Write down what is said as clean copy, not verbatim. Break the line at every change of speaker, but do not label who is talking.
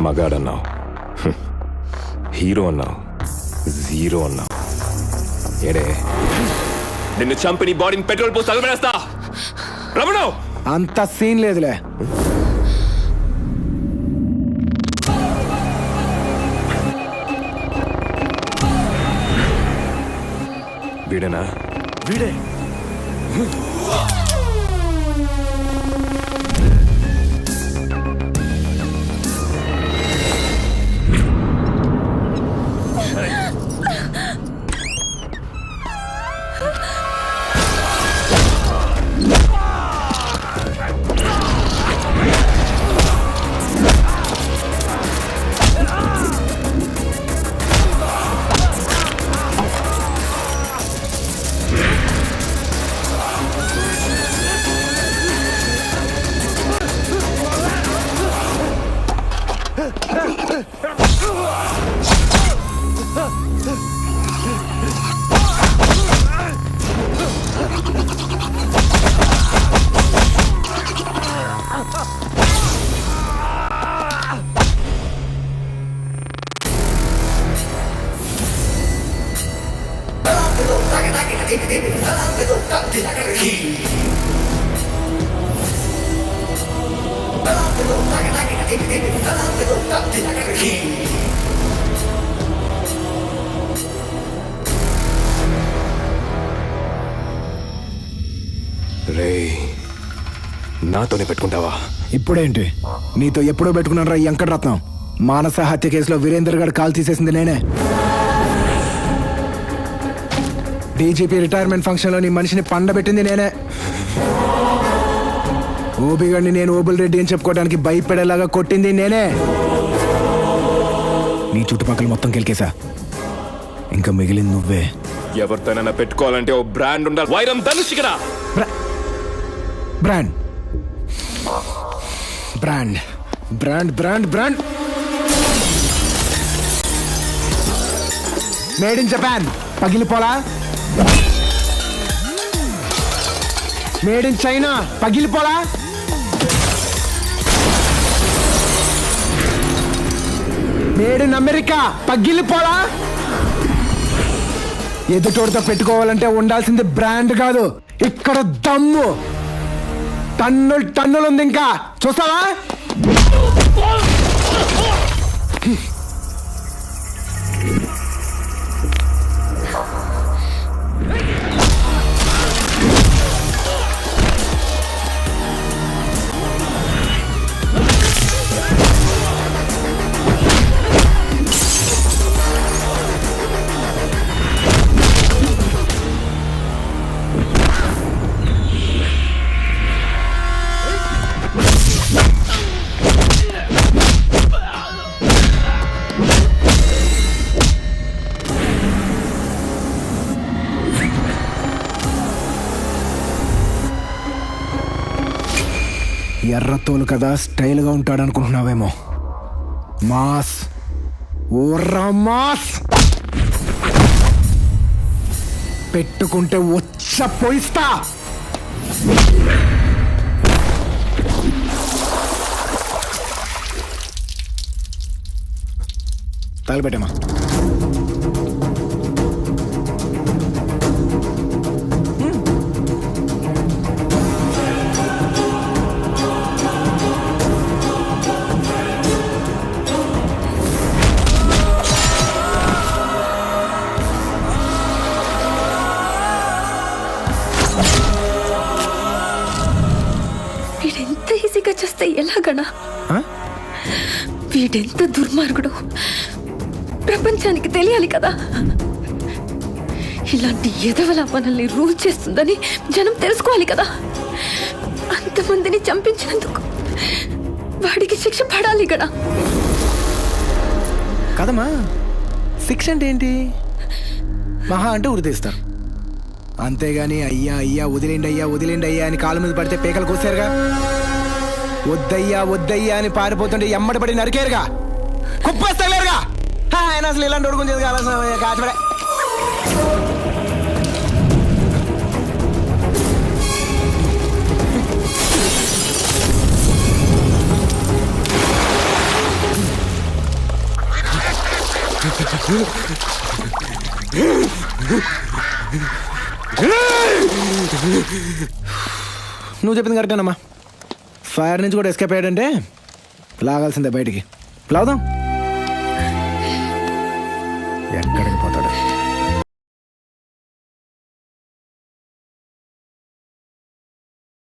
మగాడన్నావు, hero అన్నావు, zero అన్నావు. ఏడే నిన్ను చంపి నీ బాడీని పెట్రోల్ పోసి తగలబడేస్తా. రమణ
అంత సీన్ లేదులే.
వీడేనా?
వీడే.
రే నాతోనే పెట్టుకుంటావా?
ఇప్పుడేంటి, నీతో ఎప్పుడో పెట్టుకున్నాను రా వెంకటరత్నం. మానస హత్య కేసులో వీరేందర్ గారు కాల్ తీసేసింది నేనే. డీజీపీ రిటైర్మెంట్ ఫంక్షన్ లో నీ మనిషిని పండబెట్టింది నేనే. ఓబిగడిని నేను ఓబుల్ రెడ్డి అని చెప్పుకోవడానికి భయపడేలాగా కొట్టింది నేనే. నీ చుట్టుపక్కల మొత్తం కెలికేసా, ఇంకా మిగిలింది నువ్వే.
ఎవరితోనైనా పెట్టుకోవాలంటే ఓ బ్రాండ్ ఉండాలి. వైరం ధనుష్ కదా.
Brand brand brand brand brand made in Japan పగిలిపోలా. మేడ్ ఇన్ చైనా పగిలిపోలా. మేడ్ ఇన్ అమెరికా పగిలిపోలా. ఎదుటోడితో పెట్టుకోవాలంటే ఉండాల్సింది బ్రాండ్ కాదు, ఇక్కడ దమ్ము. టన్నులు టన్నులు ఉంది, ఇంకా చూస్తావా? ఎర్రతోలు కదా స్టైల్గా ఉంటాడు అనుకుంటున్నావేమో. మాస్ ఓర్రా మాస్ పెట్టుకుంటే వచ్చ పోయిస్తా. తలపెట్టమా.
వీడెంత ఈజీగా చేస్తే ఎలాగనా? వీడెంత దుర్మార్గుడు ప్రపంచానికి తెలియాలి కదా. ఇలాంటి ఎదవల మనల్ని రూల్ చేస్తుందని జనం తెలుసుకోవాలి కదా. అంతమందిని చంపించినందుకు వాడికి శిక్ష పడాలి కదా.
కదమ్మా, శిక్ష అంటే ఏంటి? మహా అంటే ఉరితీస్తారు, అంతేగాని అయ్యా అయ్యా వదిలేండి అయ్యా వదిలేండి అయ్యా అని కాలు మీద పడితే పేకలు కోసారుగా. వద్దయ్యా వద్దయ్యా అని పారిపోతుంటే ఎమ్మడి పడి నరికేరుగా, కుప్పేస్తలేరుగా. ఆయన అసలు ఇలాంటి ఉడుకుంది కాచబడే. నువ్వు చెప్పింది కరెక్టేనమ్మా. ఫైర్ నుంచి కూడా ఎస్కేప్ అయ్యాడంటే లాగాల్సిందే బయటికి. లాగుదాం. ఎక్కడికి పోతాడు?